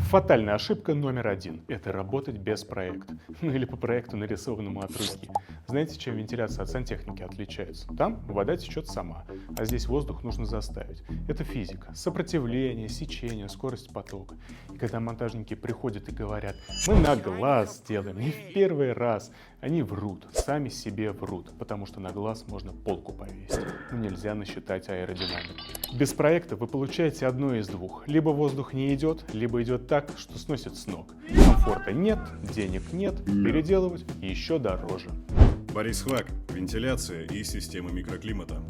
Фатальная ошибка номер один – это работать без проекта. Ну или по проекту, нарисованному от руки. Знаете, чем вентиляция от сантехники отличается? Там вода течет сама, а здесь воздух нужно заставить. Это физика. Сопротивление, сечение, скорость потока. И когда монтажники приходят и говорят: мы на глаз сделаем, не в первый раз, они врут, сами себе врут, потому что на глаз можно полку повесить, но нельзя насчитать аэродинамику. Без проекта вы получаете одно из двух. Либо воздух не идет, либо идет так, что сносит с ног. Комфорта нет, денег нет, переделывать еще дороже. Борис Хвак. Вентиляция и системы микроклимата.